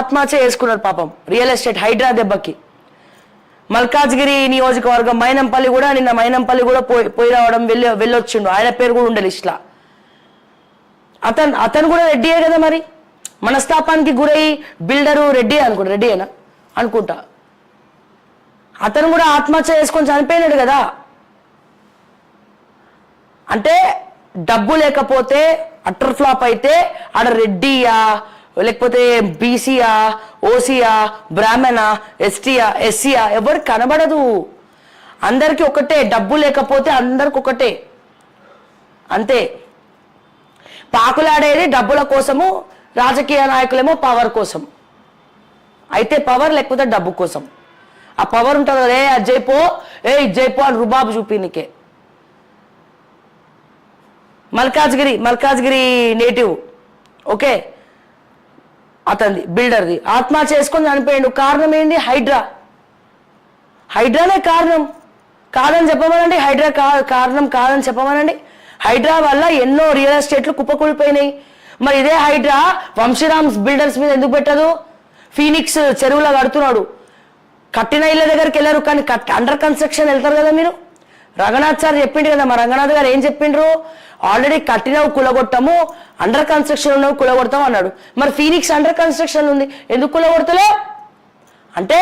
ఆత్మహత్య చేసుకున్నారు పాపం రియల్ ఎస్టేట్ హైడ్రా దెబ్బకి. మల్కాజ్గిరి నియోజకవర్గం మైనంపల్లి కూడా నిన్న మైనంపల్లి కూడా పోయి రావడం వెళ్ళొచ్చిండు. ఆయన పేరు కూడా ఉండే లిస్టులా. అతను కూడా రెడ్డియే కదా మరి. మనస్తాపానికి గురై బిల్డరు రెడ్డి అనుకుంటా, రెడ్డియేనా అనుకుంటా. అతను కూడా ఆత్మహత్య చేసుకొని చనిపోయినాడు కదా. అంటే డబ్బు లేకపోతే అటర్ ఫ్లాప్ అయితే ఆడ రెడ్డియా లేకపోతే బీసీయా ఓసీయా బ్రాహ్మణ ఎస్టీయా ఎస్సీయా ఎవరికి కనబడదు. అందరికి ఒకటే, డబ్బు లేకపోతే అందరికి ఒకటే, అంతే. పాకులాడేది డబ్బుల కోసము, రాజకీయ నాయకులేమో పవర్ కోసం. అయితే పవర్ లేకపోతే డబ్బు కోసం. ఆ పవర్ ఉంటుంది కదా, అది జైపో జైపో అని రుబాబు చూపినికే. మల్కాజ్గిరి నేటివ్ ఓకే, అతనిది బిల్డర్ది ఆత్మహత్య చేసుకొని చనిపోయాడు. కారణం ఏంటి? హైడ్రానే కారణం కాదని చెప్పమనండి. హైడ్రా కారణం కాదని చెప్పమనండి. హైడ్రా వల్ల ఎన్నో రియల్ ఎస్టేట్లు కుప్పకూలిపోయినాయి. మరి ఇదే హైడ్రా వంశీరామ్స్ బిల్డర్స్ మీద ఎందుకు పెట్టదు? ఫీనిక్స్ చెరువులో కడుతున్నాడు, కట్టిన ఇళ్ళ దగ్గరికి వెళ్ళారు, కానీ అండర్ కన్స్ట్రక్షన్ వెళ్తారు కదా మీరు. రంగనాథ్ సార్ చెప్పిండు కదా, మా రంగనాథ్ గారు ఏం చెప్పిండ్రు? ఆల్రెడీ కట్టినవి కులగొట్టము, అండర్ కన్స్ట్రక్షన్ ఉన్నవి కులగొడతాం అన్నాడు. మరి ఫీనిక్స్ అండర్ కన్స్ట్రక్షన్ ఉంది, ఎందుకు కులగొడతలే? అంటే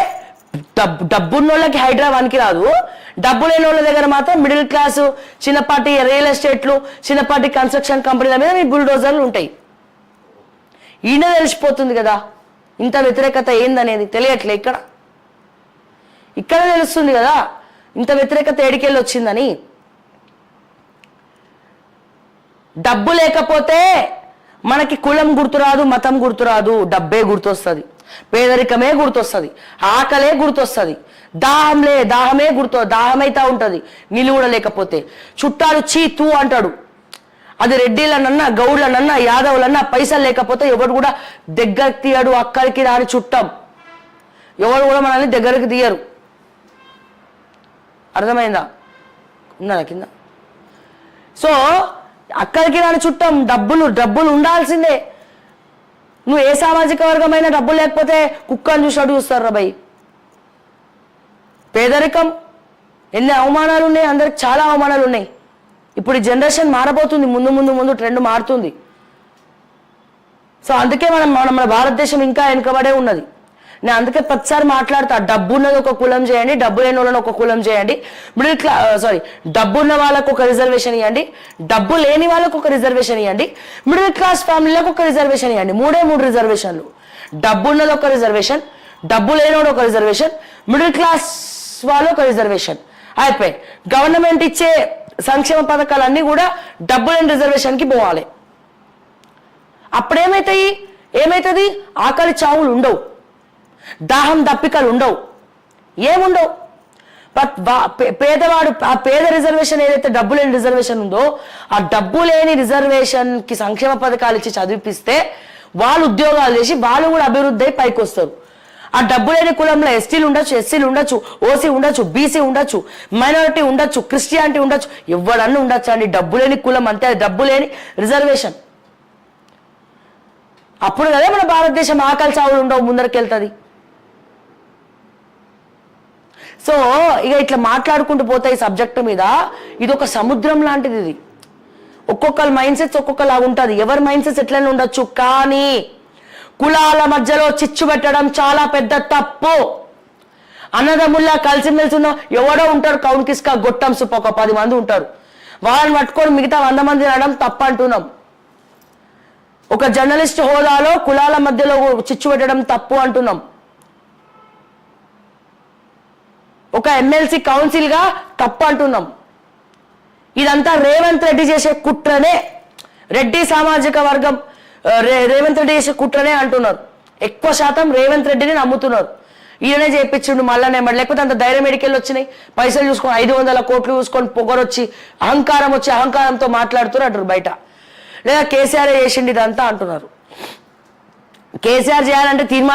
డబ్బున్న వాళ్ళకి హైడ్రా వనికి రాదు, డబ్బు లేని వాళ్ళ దగ్గర మాత్రం మిడిల్ క్లాసు చిన్నపాటి రియల్ ఎస్టేట్లు చిన్నపాటి కన్స్ట్రక్షన్ కంపెనీల మీద మీ బుల్డోజర్లు ఉంటాయి. ఈయన తెలిసిపోతుంది కదా ఇంత వ్యతిరేకత ఏందనేది. తెలియట్లే ఇక్కడ తెలుస్తుంది కదా ఇంత వ్యతిరేకత ఏడికెళ్ళి వచ్చిందని. డబ్బు లేకపోతే మనకి కులం గుర్తురాదు, మతం గుర్తురాదు, డబ్బే గుర్తొస్తుంది, పేదరికమే గుర్తొస్తుంది, ఆకలే గుర్తొస్తుంది, దాహమే దాహమైతా ఉంటుంది నీళ్ళు కూడా లేకపోతే. చుట్టాలు చీ తూ అంటాడు. అది రెడ్డిలనన్నా గౌడ్లనన్నా యాదవులన్నా పైసలు లేకపోతే ఎవరు కూడా దగ్గరికి తీయడు. అక్కడికి రాని చుట్టం ఎవరు కూడా మనల్ని దగ్గరికి తీయరు. అర్థమైందా? ఉన్నదా కింద? సో అక్కడికి రాని చుట్టం. డబ్బులు ఉండాల్సిందే. నువ్వు ఏ సామాజిక వర్గమైనా డబ్బులు లేకపోతే కుక్కను చూసినట్టు చూస్తారు రా భయ్. పేదరికం ఎన్ని అవమానాలు ఉన్నాయి, అందరికి చాలా అవమానాలు ఉన్నాయి. ఇప్పుడు ఈ జనరేషన్ మారబోతుంది, ముందు ట్రెండ్ మారుతుంది. సో అందుకే మన భారతదేశం ఇంకా వెనుకబడే ఉన్నది. నేను అందుకే ప్రతిసారి మాట్లాడతా, డబ్బు ఉన్నది ఒక కులం చేయండి, డబ్బు లేని వాళ్ళని ఒక కులం చేయండి, డబ్బు ఉన్న వాళ్ళకు ఒక రిజర్వేషన్ ఇవ్వండి, డబ్బు లేని వాళ్ళకు ఒక రిజర్వేషన్ ఇవ్వండి, మిడిల్ క్లాస్ ఫ్యామిలీలకు ఒక రిజర్వేషన్ ఇవ్వండి. 3 రిజర్వేషన్లు. డబ్బు ఉన్నది ఒక రిజర్వేషన్, డబ్బు లేనివాడు ఒక రిజర్వేషన్, మిడిల్ క్లాస్ వాళ్ళు ఒక రిజర్వేషన్. అయిపోయి గవర్నమెంట్ ఇచ్చే సంక్షేమ పథకాలన్నీ కూడా డబ్బు లేని రిజర్వేషన్కి పోవాలి. ఏమవుతుంది? ఆకలి చావులు ఉండవు, దాహం దప్పికలు ఉండవు, ఏముండవు. పేదవాడు ఆ పేద రిజర్వేషన్ ఏదైతే డబ్బు లేని రిజర్వేషన్ ఉందో ఆ డబ్బు లేని రిజర్వేషన్ కి సంక్షేమ పథకాలు ఇచ్చి చదివిపిస్తే వాళ్ళు ఉద్యోగాలు చేసి వాళ్ళు కూడా అభివృద్ధి అయి పైకి వస్తారు. ఆ డబ్బు లేని కులంలో ఎస్టీలు ఉండొచ్చు, ఎస్సీలు ఉండొచ్చు, ఓసీ ఉండొచ్చు, బీసీ ఉండొచ్చు, మైనారిటీ ఉండొచ్చు, క్రిస్టియానిటీ ఉండొచ్చు, ఎవరన్నా ఉండొచ్చు అండి. డబ్బు లేని కులం అంతే, అది డబ్బు లేని రిజర్వేషన్. అప్పుడు కదా మన భారతదేశం ఆకలి చావులు ఉండవు, ముందరికెళ్తుంది. సో ఇక ఇట్లా మాట్లాడుకుంటూ పోతే ఈ సబ్జెక్టు మీద ఇది ఒక సముద్రం లాంటిది. ఇది ఒక్కొక్కరి మైండ్ సెట్స్ ఒక్కొక్కలాగా ఉంటుంది. ఎవరి మైండ్ సెట్స్ ఎట్లనే ఉండొచ్చు, కానీ కులాల మధ్యలో చిచ్చు పెట్టడం చాలా పెద్ద తప్పు. అన్నదమ్ముల్లా కలిసిమెలిసి ఉన్న ఎవడో ఉంటారు, కౌన్కిస్కా గొట్టం సుప్ప ఒక 10 మంది ఉంటారు, వాళ్ళని పట్టుకొని మిగతా 100 మంది అనడం తప్పు అంటున్నాం. ఒక జర్నలిస్ట్ హోదాలో కులాల మధ్యలో చిచ్చు పెట్టడం తప్పు అంటున్నాం. ఒక ఎమ్మెల్సీ కౌన్సిల్ గా తప్పు అంటున్నాం. ఇదంతా రేవంత్ రెడ్డి చేసే కుట్రనే, రెడ్డి సామాజిక వర్గం రేవంత్ రెడ్డి చేసే కుట్రనే అంటున్నారు. ఎక్కువ శాతం రేవంత్ రెడ్డిని నమ్ముతున్నారు. ఈయనే చేయించిండు మళ్ళానే, లేకపోతే అంత ధైర్యం ఎడికెళ్ళి వచ్చినాయి, పైసలు చూసుకొని 500 కోట్లు చూసుకొని పొగరొచ్చి అహంకారం వచ్చి అహంకారంతో మాట్లాడుతున్నారు అంటారు బయట. లేదా కేసీఆర్ చేసిండి ఇదంతా అంటున్నారు. కేసీఆర్ చేయాలంటే తీర్మానం